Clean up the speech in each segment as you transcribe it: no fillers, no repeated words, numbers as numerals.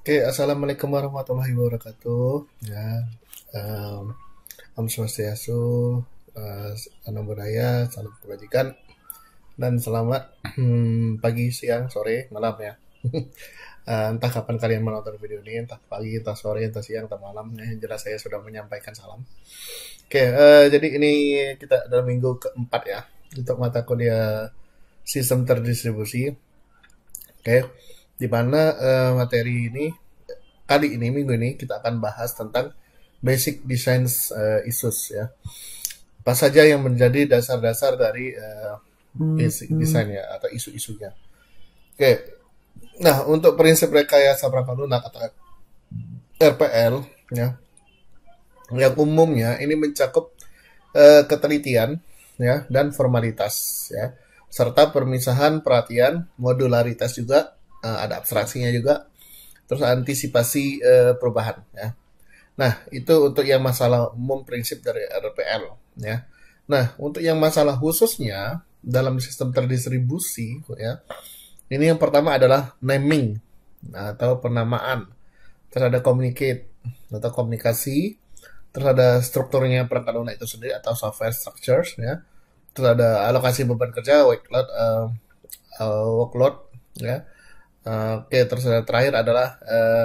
Oke, assalamualaikum warahmatullahi wabarakatuh. Ya, um, Om Swastiastu, salam budaya, salam kebajikan, dan selamat pagi, siang, sore, malam ya. Entah kapan kalian menonton video ini, entah pagi, entah sore, entah siang, entah malam. Yang jelas saya sudah menyampaikan salam. Oke, jadi ini kita dalam minggu keempat ya untuk mata kuliah sistem terdistribusi. Oke, di mana materi ini kali ini minggu ini kita akan bahas tentang basic design issues ya. Apa saja yang menjadi dasar-dasar dari basic design ya atau isu-isunya. Oke. Nah, untuk prinsip rekayasa perangkat lunak atau RPL ya, yang umumnya ini mencakup ketelitian ya dan formalitas ya, serta permisahan perhatian, modularitas juga, ada abstraksinya juga, terus antisipasi perubahan ya. Nah, itu untuk yang masalah umum prinsip dari RPL ya. Nah, untuk yang masalah khususnya dalam sistem terdistribusi ya, ini yang pertama adalah naming atau penamaan. Terus ada communicate atau komunikasi. Terus ada strukturnya perangkat lunak itu sendiri atau software structures ya. Terus ada alokasi beban kerja, workload ya. Oke, terus terakhir adalah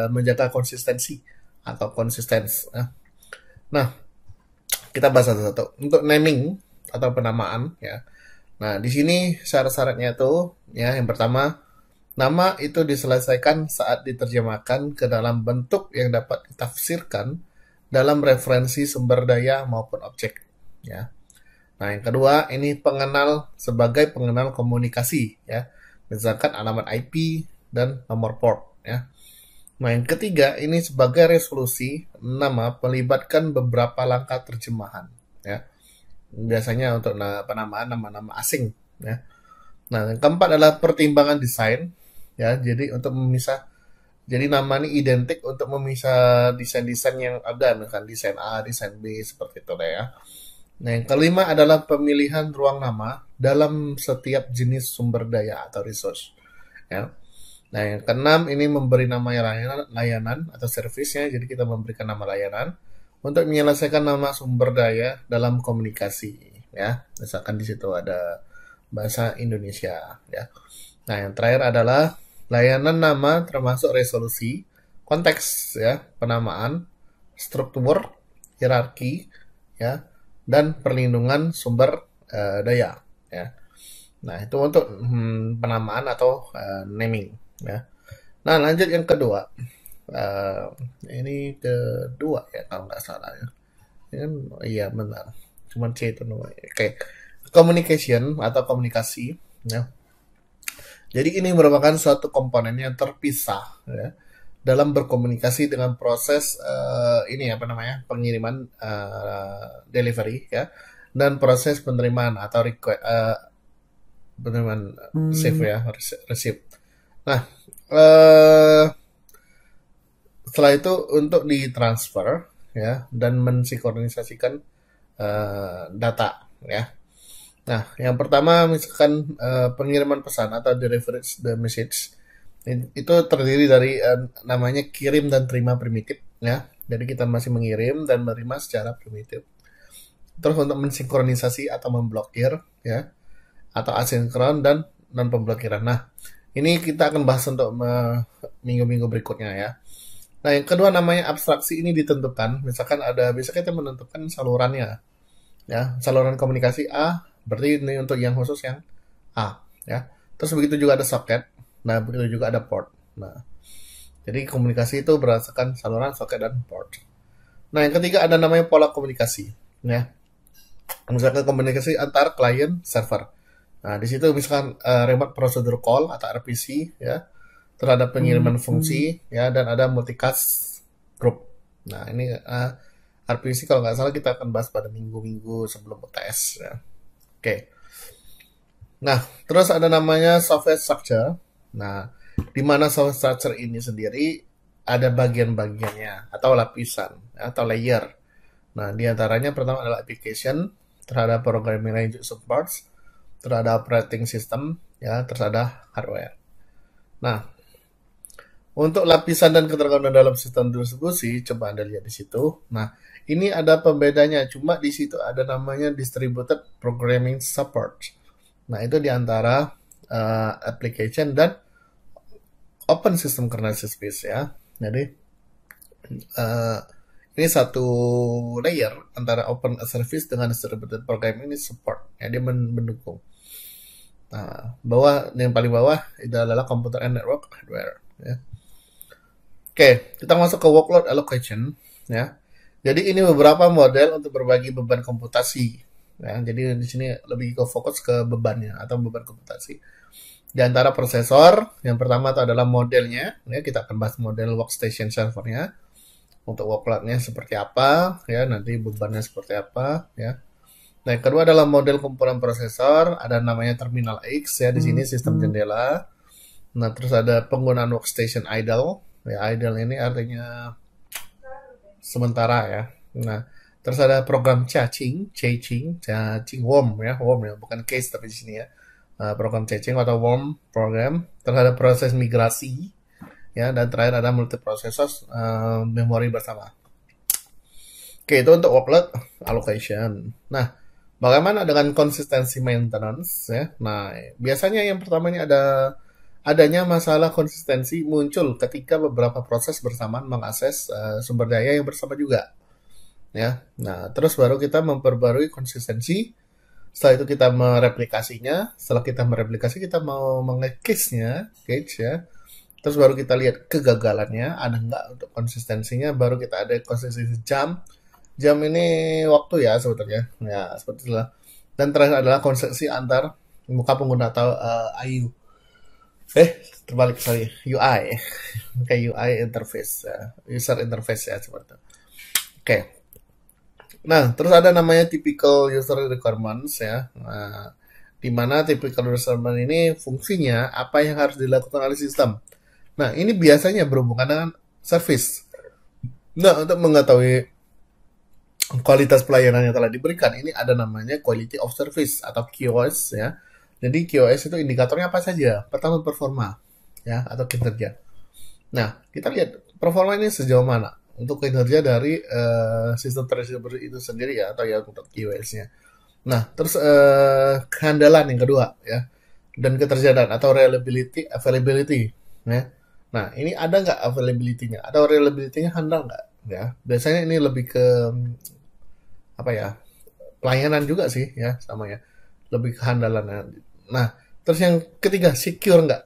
menjaga konsistensi atau konsistens. Nah, kita bahas satu-satu. Untuk naming atau penamaan ya. Nah, di sini syarat-syaratnya tuh ya, yang pertama, nama itu diselesaikan saat diterjemahkan ke dalam bentuk yang dapat ditafsirkan dalam referensi sumber daya maupun objek ya. Nah, yang kedua, ini pengenal sebagai pengenal komunikasi ya. Misalkan alamat IP dan nomor port ya. Nah, yang ketiga ini sebagai resolusi nama melibatkan beberapa langkah terjemahan ya. Biasanya untuk penamaan nama-nama asing ya. Nah, yang keempat adalah pertimbangan desain ya. Jadi untuk memisah, jadi nama ini identik untuk memisah desain-desain yang ada, misalkan desain A, desain B seperti itu ya. Nah, yang kelima adalah pemilihan ruang nama dalam setiap jenis sumber daya atau resource ya. Nah, yang keenam ini memberi nama layanan atau servisnya. Jadi kita memberikan nama layanan untuk menyelesaikan nama sumber daya dalam komunikasi ya. Misalkan di situ ada bahasa Indonesia ya. Nah, yang terakhir adalah layanan nama termasuk resolusi, konteks ya, penamaan, struktur, hierarki ya, dan perlindungan sumber daya ya. Nah, itu untuk penamaan atau naming ya. Nah, lanjut yang kedua. Ini kedua ya kalau nggak salah ya. Ini kan iya benar. Cuman C itu namanya. Oke. Communication atau komunikasi ya. Jadi ini merupakan suatu komponen yang terpisah ya, dalam berkomunikasi dengan proses ini apa namanya pengiriman delivery ya, dan proses penerimaan atau penerimaan save ya, receive. Nah, setelah itu untuk ditransfer ya dan mensinkronisasikan data ya. Nah, yang pertama misalkan pengiriman pesan atau delivery the message itu terdiri dari namanya kirim dan terima primitif ya. Jadi kita masih mengirim dan menerima secara primitif. Terus untuk mensinkronisasi atau memblokir ya, atau asinkron dan non pemblokiran. Nah, ini kita akan bahas untuk minggu-minggu berikutnya ya. Nah, yang kedua namanya abstraksi ini ditentukan. Misalkan bisa kita menentukan salurannya ya, saluran komunikasi A berarti ini untuk yang khusus yang A ya. Terus begitu juga ada soket. Nah, begitu juga ada port. Nah, jadi komunikasi itu berdasarkan saluran, soket, dan port. Nah, yang ketiga ada namanya pola komunikasi ya. Misalkan komunikasi antar klien server. Nah, di situ misalkan remote procedure call atau RPC ya, terhadap pengiriman fungsi ya, dan ada multicast group. Nah, ini RPC kalau nggak salah kita akan bahas pada minggu-minggu sebelum UTS ya. Oke. Nah, terus ada namanya software structure. Nah, di mana software structure ini sendiri ada bagian-bagiannya atau lapisan atau layer. Nah, di antaranya pertama adalah application, terhadap programming language supports, terhadap operating system, ya, terus ada hardware. Nah, Untuk lapisan dan ketergantungan dalam sistem distribusi, coba Anda lihat di situ. Nah, ini ada pembedanya, cuma di situ ada namanya Distributed Programming Support. Nah, itu di antara application dan open system kernel space ya. Jadi uh, ini satu layer antara open service dengan distributed programming ini support. Ya, dia mendukung. Nah, yang paling bawah itu adalah computer and network hardware. Ya. Oke, kita masuk ke workload allocation. Ya. Jadi ini beberapa model untuk berbagi beban komputasi. Ya, jadi di sini lebih ke fokus ke bebannya atau beban komputasi. Di antara prosesor, yang pertama itu adalah modelnya. Ya, kita akan bahas model workstation servernya. Untuk workload-nya seperti apa, ya nanti bebannya seperti apa, ya. Nah, yang kedua adalah model komponen prosesor, ada namanya terminal X ya di sini sistem jendela. Nah, terus ada penggunaan workstation idle. Ya, idle ini artinya sementara ya. Nah, terus ada program caching warm ya, bukan case tapi di sini ya. Program caching atau warm program. Terus ada proses migrasi ya, dan terakhir ada multiprocessor memori bersama. Oke, itu untuk workload allocation. Nah, bagaimana dengan konsistensi maintenance ya? Nah, biasanya yang pertama ini adanya masalah konsistensi muncul ketika beberapa proses bersamaan mengakses sumber daya yang bersama juga. Ya. Nah, terus baru kita memperbarui konsistensi. Setelah itu kita mereplikasinya. Setelah kita mereplikasi, kita mau cache-nya, ya. Terus baru kita lihat kegagalannya, ada nggak untuk konsistensinya, baru kita ada konsistensi jam. Jam ini waktu ya sebetulnya. Ya, seperti itulah. Dan terakhir adalah konsistensi antar muka pengguna atau IU. Terbalik, sorry. UI. Kayak UI interface. User interface ya, seperti itu. Oke. Nah, terus ada namanya typical user requirements ya. Nah, di mana typical user requirement ini fungsinya apa yang harus dilakukan oleh sistem. Nah, ini biasanya berhubungan dengan service. Nah, untuk mengetahui kualitas pelayanan yang telah diberikan, ini ada namanya quality of service atau QoS ya. Jadi QoS itu indikatornya apa saja? Pertama performa ya atau kinerja. Nah, kita lihat performa ini sejauh mana untuk kinerja dari sistem tersebut itu sendiri ya atau ya untuk QoS-nya. Nah, terus kehandalan yang kedua ya dan ketersediaan atau availability ya. Nah, ini ada nggak availability-nya? Atau reliability-nya handal nggak? Ya, biasanya ini lebih ke apa ya? Pelayanan juga sih ya, sama ya. Lebih ke handalan. Nah, terus yang ketiga, secure nggak?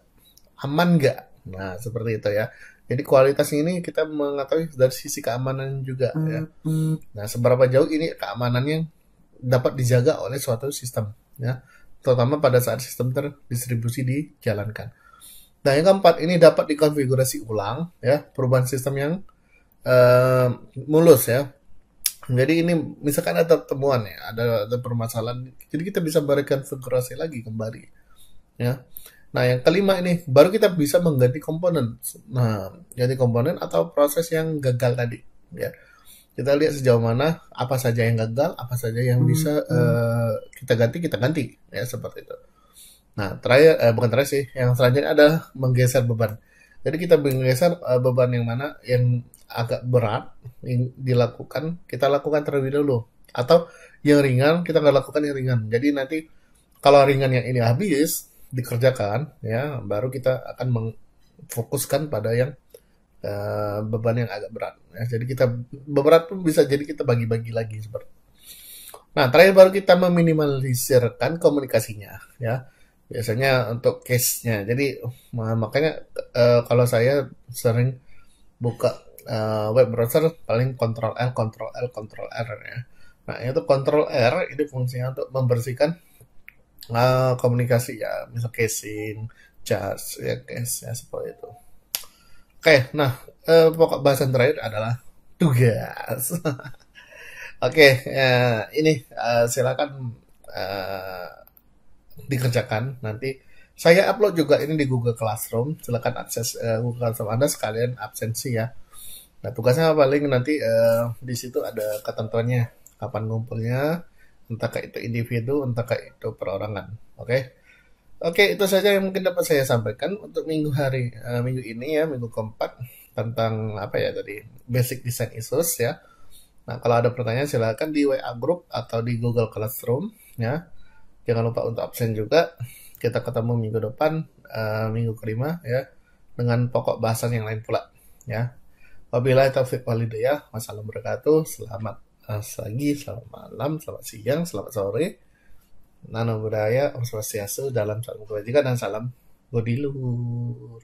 Aman nggak? Nah, seperti itu ya. Jadi kualitas ini kita mengetahui dari sisi keamanan juga ya. Nah, seberapa jauh ini keamanannya dapat dijaga oleh suatu sistem ya. Terutama pada saat sistem terdistribusi dijalankan. Nah, yang keempat ini dapat dikonfigurasi ulang ya, perubahan sistem yang mulus ya. Jadi ini misalkan ada temuan ya, ada permasalahan, jadi kita bisa merekonfigurasi lagi kembali ya. Nah, yang kelima ini baru kita bisa mengganti komponen. Nah, ganti komponen atau proses yang gagal tadi ya. Kita lihat sejauh mana apa saja yang gagal, apa saja yang bisa kita ganti ya, seperti itu. Nah, bukan terakhir sih, yang selanjutnya adalah menggeser beban. Jadi kita menggeser beban yang mana yang agak berat yang kita lakukan terlebih dulu. Atau yang ringan, kita nggak lakukan yang ringan. Jadi nanti kalau ringan yang ini habis, dikerjakan, ya baru kita akan memfokuskan pada yang beban yang agak berat. Ya. Jadi kita berat pun bisa jadi kita bagi-bagi lagi seperti. Nah, terakhir baru kita meminimalisirkan komunikasinya, ya. Biasanya untuk case-nya. Jadi makanya kalau saya sering buka web browser paling Ctrl R ya. Nah, itu Ctrl R ini fungsinya untuk membersihkan komunikasi ya, misal casing, charge ya, case ya seperti itu. Oke, nah pokok bahasan terakhir adalah tugas. Oke, ini silakan dikerjakan nanti. Saya upload juga ini di Google Classroom. Silakan akses Google Classroom Anda sekalian absensi ya. Nah, tugasnya paling nanti di situ ada ketentuannya, kapan ngumpulnya, entahkah itu individu, entahkah itu perorangan. Oke. Oke, itu saja yang mungkin dapat saya sampaikan untuk minggu ini ya, minggu keempat tentang apa ya tadi basic design issues ya. Nah, kalau ada pertanyaan silakan di WA group atau di Google Classroom ya. Jangan lupa untuk absen juga. Kita ketemu minggu depan, minggu kelima ya, dengan pokok bahasan yang lain pula ya. Wabillahi taufiq walhidayah. Wassalamualaikum warahmatullahi wabarakatuh. Selamat pagi, selamat malam, selamat siang, selamat sore. Nano budaya, om swastiastu, dalam salam kebajikan dan salam Godiluhur.